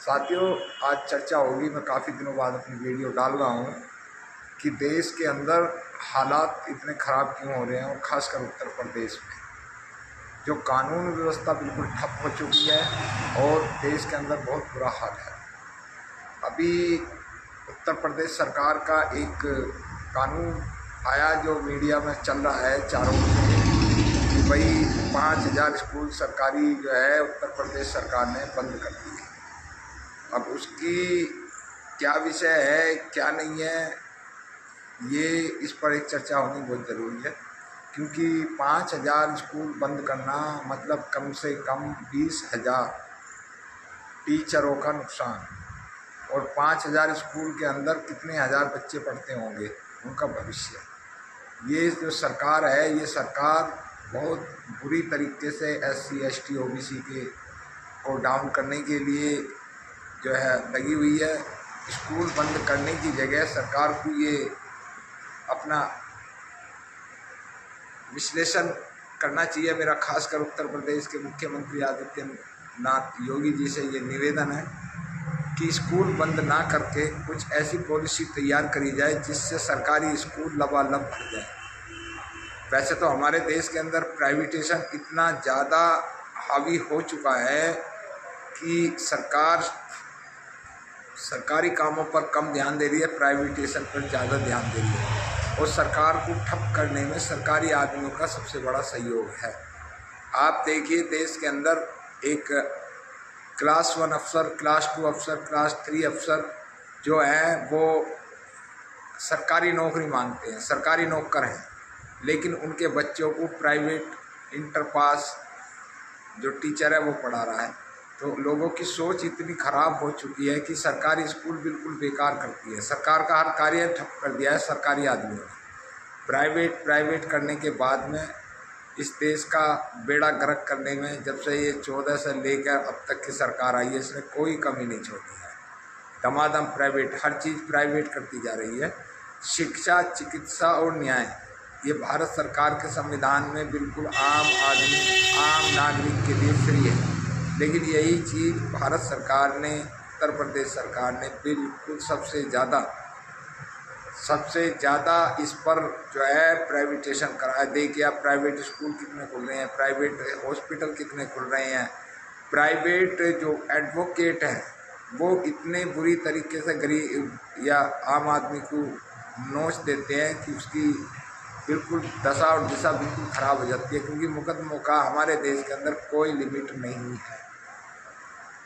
साथियों, आज चर्चा होगी। मैं काफ़ी दिनों बाद अपनी वीडियो डाल रहा हूँ कि देश के अंदर हालात इतने ख़राब क्यों हो रहे हैं, और ख़ासकर उत्तर प्रदेश में जो कानून व्यवस्था बिल्कुल ठप हो चुकी है और देश के अंदर बहुत बुरा हाल है। अभी उत्तर प्रदेश सरकार का एक कानून आया जो मीडिया में चल रहा है चारों ओर कि भाई 5000 स्कूल सरकारी जो है उत्तर प्रदेश सरकार ने बंद कर दिए। अब उसकी क्या विषय है क्या नहीं है, ये इस पर एक चर्चा होनी बहुत ज़रूरी है, क्योंकि 5000 स्कूल बंद करना मतलब कम से कम 20,000 टीचरों का नुकसान, और 5000 स्कूल के अंदर कितने हज़ार बच्चे पढ़ते होंगे, उनका भविष्य। ये जो सरकार है, ये सरकार बहुत बुरी तरीके से SC ST OBC को डाउन करने के लिए जो है लगी हुई है। स्कूल बंद करने की जगह सरकार को ये अपना विश्लेषण करना चाहिए। मेरा खासकर उत्तर प्रदेश के मुख्यमंत्री आदित्यनाथ योगी जी से ये निवेदन है कि स्कूल बंद ना करके कुछ ऐसी पॉलिसी तैयार करी जाए जिससे सरकारी स्कूल लबालब भर जाए। वैसे तो हमारे देश के अंदर प्राइवेटेशन इतना ज़्यादा हावी हो चुका है कि सरकार सरकारी कामों पर कम ध्यान दे रही है, प्राइवेटेशन पर ज़्यादा ध्यान दे रही है, और सरकार को ठप करने में सरकारी आदमियों का सबसे बड़ा सहयोग है। आप देखिए, देश के अंदर एक क्लास 1 अफसर, क्लास 2 अफसर, क्लास 3 अफसर जो हैं वो सरकारी नौकरी मांगते हैं, सरकारी नौकर हैं, लेकिन उनके बच्चों को प्राइवेट इंटर पास जो टीचर है वो पढ़ा रहा है। तो लोगों की सोच इतनी ख़राब हो चुकी है कि सरकारी स्कूल बिल्कुल बेकार करती है। सरकार का हर कार्य ठप कर दिया है सरकारी आदमियों ने। प्राइवेट करने के बाद में इस देश का बेड़ा गर्क करने में जब से ये 14 से लेकर अब तक की सरकार आई है, इसने कोई कमी नहीं छोड़ी है। दमादम प्राइवेट, हर चीज़ प्राइवेट करती जा रही है। शिक्षा, चिकित्सा और न्याय, ये भारत सरकार के संविधान में बिल्कुल आम आदमी, आम नागरिक के लिए फ्री है, लेकिन यही चीज़ भारत सरकार ने, उत्तर प्रदेश सरकार ने बिल्कुल सबसे ज़्यादा इस पर जो है प्राइवेटेशन करा है। देखिए आप, प्राइवेट स्कूल कितने खुल रहे हैं, प्राइवेट हॉस्पिटल कितने खुल रहे हैं, प्राइवेट जो एडवोकेट हैं वो इतने बुरी तरीके से गरीब या आम आदमी को नोच देते हैं कि उसकी बिल्कुल दशा और दिशा बिल्कुल ख़राब हो जाती है, क्योंकि मुकदमों का हमारे देश के अंदर कोई लिमिट नहीं है।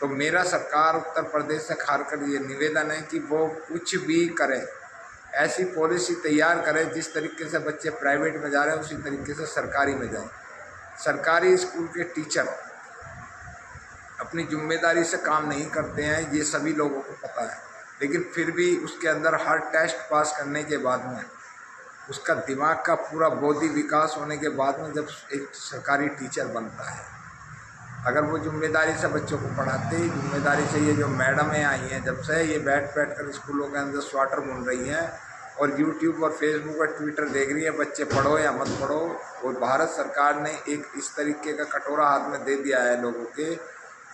तो मेरा सरकार उत्तर प्रदेश से खासकर ये निवेदन है कि वो कुछ भी करे, ऐसी पॉलिसी तैयार करे जिस तरीके से बच्चे प्राइवेट में जा रहे हैं उसी तरीके से सरकारी में जाएं। सरकारी स्कूल के टीचर अपनी जिम्मेदारी से काम नहीं करते हैं, ये सभी लोगों को पता है, लेकिन फिर भी उसके अंदर हर टेस्ट पास करने के बाद में उसका दिमाग का पूरा बौद्धिक विकास होने के बाद में जब एक सरकारी टीचर बनता है, अगर वो जिम्मेदारी से बच्चों को पढ़ाते ही, जिम्मेदारी से, ये जो मैडमें आई हैं जब से, ये बैठ कर स्कूलों के अंदर स्वाटर बुन रही हैं और यूट्यूब और फेसबुक और ट्विटर देख रही है बच्चे पढ़ो या मत पढ़ो। और भारत सरकार ने एक इस तरीके का कटोरा हाथ में दे दिया है लोगों के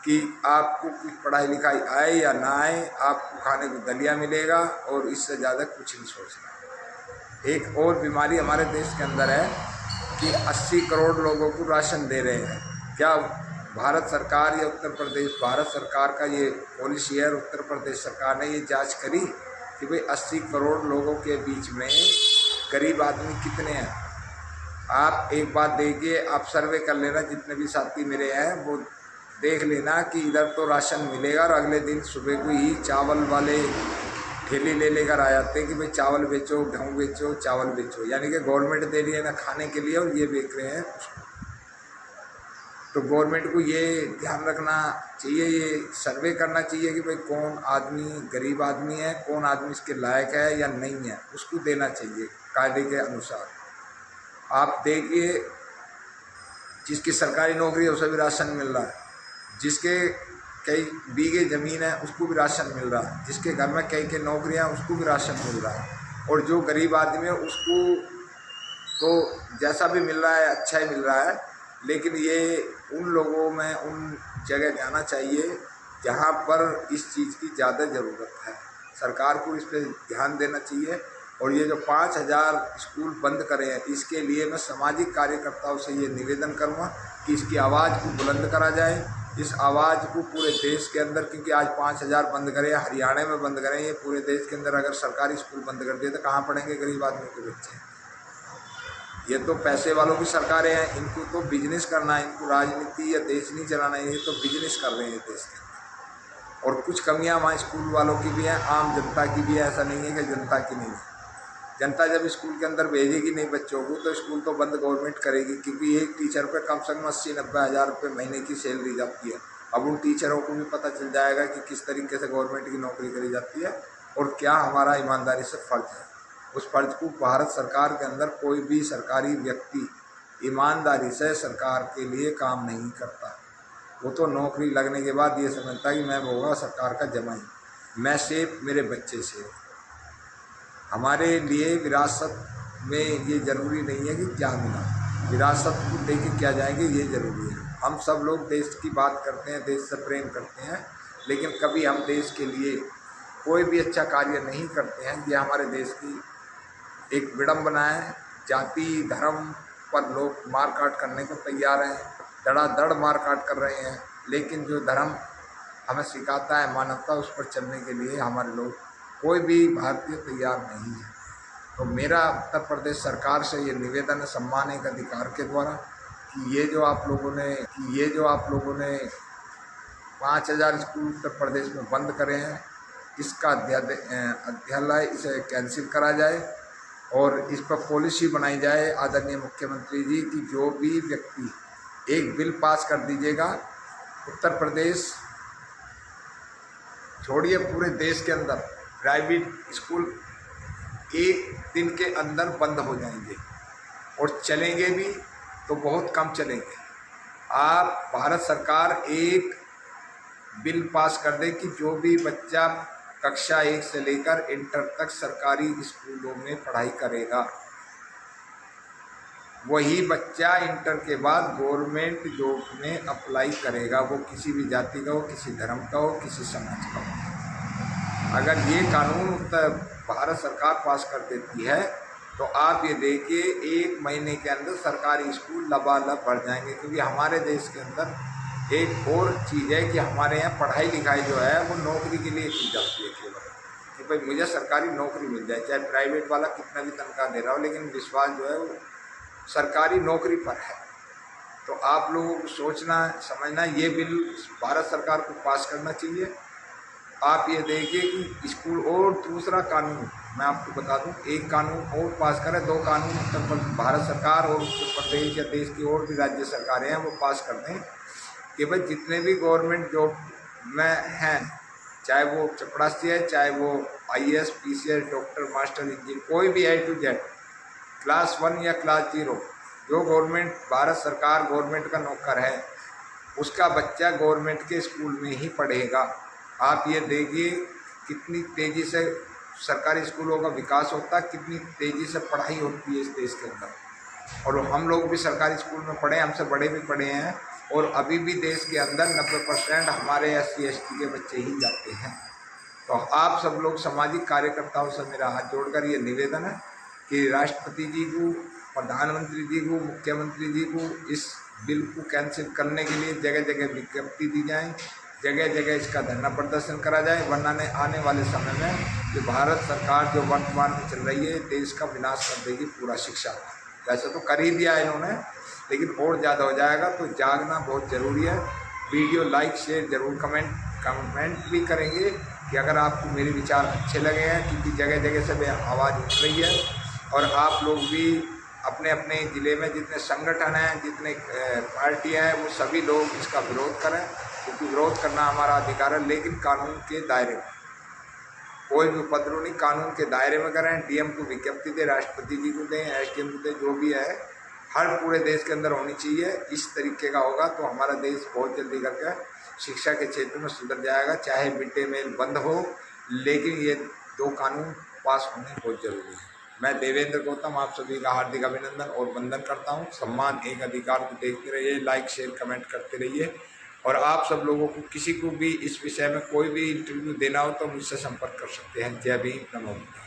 कि आपको कुछ पढ़ाई लिखाई आए या ना आए, आपको खाने को दलिया मिलेगा और इससे ज़्यादा कुछ नहीं सोचना। एक और बीमारी हमारे देश के अंदर है कि 80 करोड़ लोगों को राशन दे रहे हैं। क्या भारत सरकार या उत्तर प्रदेश, भारत सरकार का ये पॉलिसी है, उत्तर प्रदेश सरकार ने ये जांच करी कि भाई 80 करोड़ लोगों के बीच में गरीब आदमी कितने हैं? आप एक बात देखिए, आप सर्वे कर लेना, जितने भी साथी मेरे हैं वो देख लेना कि इधर तो राशन मिलेगा और अगले दिन सुबह को ही चावल वाले ठेली ले लेकर आ जाते हैं कि भाई चावल बेचो, गेहूँ बेचो, चावल बेचो, यानी कि गवर्नमेंट दे रही है ना खाने के लिए और ये बेच रहे हैं उसको। तो गवर्नमेंट को ये ध्यान रखना चाहिए, ये सर्वे करना चाहिए कि भाई कौन आदमी गरीब आदमी है, कौन आदमी इसके लायक है या नहीं है, उसको देना चाहिए कायदे के अनुसार। आप देखिए, जिसकी सरकारी नौकरी है उसे भी राशन मिल रहा है, जिसके कई बीघे ज़मीन है उसको भी राशन मिल रहा है, जिसके घर में कई नौकरियां उसको भी राशन मिल रहा है, और जो गरीब आदमी है उसको तो जैसा भी मिल रहा है अच्छा ही मिल रहा है। लेकिन ये उन लोगों में उन जगह जाना चाहिए जहाँ पर इस चीज़ की ज़्यादा ज़रूरत है। सरकार को इस पर ध्यान देना चाहिए। और ये जो 5,000 स्कूल बंद करे हैं, इसके लिए मैं सामाजिक कार्यकर्ताओं से ये निवेदन करूँगा कि इसकी आवाज़ को बुलंद करा जाए। इस आवाज़ को पूरे देश के अंदर, क्योंकि आज 5,000 बंद करे, हरियाणा में बंद करें, ये पूरे देश के अंदर अगर सरकारी स्कूल बंद कर दिए तो कहाँ पढ़ेंगे गरीब आदमी के बच्चे। ये तो पैसे वालों की सरकारें हैं, इनको तो बिजनेस करना है, इनको राजनीति या देश नहीं चलाना है, ये तो बिजनेस कर रहे हैं देश के। और कुछ कमियां वहाँ स्कूल वालों की भी हैं, आम जनता की भी है, ऐसा नहीं है कि जनता की नहीं है। जनता जब स्कूल के अंदर भेजेगी नहीं बच्चों को तो स्कूल तो बंद गवर्नमेंट करेगी, क्योंकि एक टीचर पे कम से कम 80-90 हज़ार रुपये महीने की सैलरी जाती है। अब उन टीचरों को भी पता चल जाएगा कि किस तरीके से गवर्नमेंट की नौकरी करी जाती है और क्या हमारा ईमानदारी से फ़र्ज है। उस फर्ज को भारत सरकार के अंदर कोई भी सरकारी व्यक्ति ईमानदारी से सरकार के लिए काम नहीं करता। वो तो नौकरी लगने के बाद ये समझता है कि मैं होगा सरकार का जमाई, मैं सेफ, मेरे बच्चे सेफ। हमारे लिए विरासत में ये ज़रूरी नहीं है कि क्या मिला, विरासत को लेके क्या जाएंगे ये ज़रूरी है। हम सब लोग देश की बात करते हैं, देश से प्रेम करते हैं, लेकिन कभी हम देश के लिए कोई भी अच्छा कार्य नहीं करते हैं। ये हमारे देश की एक विडंबना है। जाति धर्म पर लोग मारकाट करने को तैयार हैं, धड़ाधड़ मारकाट कर रहे हैं, लेकिन जो धर्म हमें सिखाता है मानवता, उस पर चलने के लिए हमारे लोग कोई भी भारतीय तैयार नहीं है। तो मेरा उत्तर प्रदेश सरकार से ये निवेदन है सम्मान एक अधिकार के द्वारा कि ये जो आप लोगों ने 5,000 स्कूल उत्तर प्रदेश में बंद करे हैं, इसका अध्यालय इसे कैंसिल करा जाए और इस पर पॉलिसी बनाई जाए। आदरणीय मुख्यमंत्री जी की जो भी व्यक्ति एक बिल पास कर दीजिएगा, उत्तर प्रदेश छोड़िए पूरे देश के अंदर प्राइवेट स्कूल एक दिन के अंदर बंद हो जाएंगे और चलेंगे भी तो बहुत कम चलेंगे। आप भारत सरकार एक बिल पास कर दे कि जो भी बच्चा कक्षा 1 से लेकर इंटर तक सरकारी स्कूलों में पढ़ाई करेगा, वही बच्चा इंटर के बाद गवर्नमेंट जॉब में अप्लाई करेगा, वो किसी भी जाति का हो, किसी धर्म का हो, किसी समाज का हो। अगर ये कानून भारत सरकार पास कर देती है तो आप ये देखिए 1 महीने के अंदर सरकारी स्कूल लबालब बढ़ जाएंगे। क्योंकि हमारे देश के अंदर एक और चीज़ है कि हमारे यहाँ पढ़ाई लिखाई जो है वो नौकरी के लिए की जाती है केवल, कि भाई मुझे सरकारी नौकरी मिल जाए, चाहे प्राइवेट वाला कितना भी तनख्वाह दे रहा हो, लेकिन विश्वास जो है वो सरकारी नौकरी पर है। तो आप लोगों को सोचना समझना, ये बिल भारत सरकार को पास करना चाहिए। आप ये देखिए कि स्कूल और दूसरा कानून मैं आपको बता दूं, एक कानून और पास करें, 2 कानून भारत सरकार और उत्तर प्रदेश या देश की और भी राज्य सरकारें हैं वो पास कर दें कि भाई जितने भी गवर्नमेंट जॉब में हैं, चाहे वो चपरासी है, चाहे वो IAS PCS doctor master engineer, कोई भी A to Z क्लास 1 या क्लास 0 जो गवर्नमेंट भारत सरकार गवर्नमेंट का नौकर है, उसका बच्चा गवर्नमेंट के स्कूल में ही पढ़ेगा। आप ये देखिए कितनी तेज़ी से सरकारी स्कूलों का विकास होता है, कितनी तेज़ी से पढ़ाई होती है इस देश के अंदर। और हम लोग भी सरकारी स्कूल में पढ़े, हमसे बड़े भी पढ़े हैं, और अभी भी देश के अंदर 90% हमारे SC ST के बच्चे ही जाते हैं। तो आप सब लोग सामाजिक कार्यकर्ताओं से मेरा हाथ जोड़कर ये निवेदन है कि राष्ट्रपति जी को, प्रधानमंत्री जी को, मुख्यमंत्री जी को इस बिल को कैंसिल करने के लिए जगह जगह विज्ञप्ति दी जाए, जगह जगह इसका धरना प्रदर्शन करा जाए, वरना आने वाले समय में जो भारत सरकार जो वर्तमान में चल रही है देश का विनाश कर देगी पूरा शिक्षा का। वैसे तो कर ही दिया है इन्होंने, लेकिन और ज़्यादा हो जाएगा। तो जागना बहुत ज़रूरी है। वीडियो लाइक शेयर जरूर कमेंट भी करेंगे कि अगर आपको मेरे विचार अच्छे लगे हैं, क्योंकि जगह जगह से आवाज़ उठ रही है। और आप लोग भी अपने अपने ज़िले में जितने संगठन हैं, जितने पार्टियाँ हैं, वो सभी लोग इसका विरोध करें, क्योंकि विरोध करना हमारा अधिकार है, लेकिन कानून के दायरे में। कोई भी उपद्रव नहीं, कानून के दायरे में करें। DM को विज्ञप्ति दें, राष्ट्रपति जी को दें, SDM को दें, जो भी है हर पूरे देश के अंदर होनी चाहिए। इस तरीके का होगा तो हमारा देश बहुत जल्दी करके शिक्षा के क्षेत्र में सुधर जाएगा। चाहे मिड डे मील बंद हो, लेकिन ये 2 कानून पास होने बहुत जरूरी है। मैं देवेंद्र गौतम आप सभी का हार्दिक अभिनंदन और वंदन करता हूँ। सम्मान एक अधिकार को देखते रहिए, लाइक शेयर कमेंट करते रहिए। और आप सब लोगों को किसी को भी इस विषय में कोई भी इंटरव्यू देना हो तो मुझसे संपर्क कर सकते हैं। जय भीम, नमो बुद्धाय।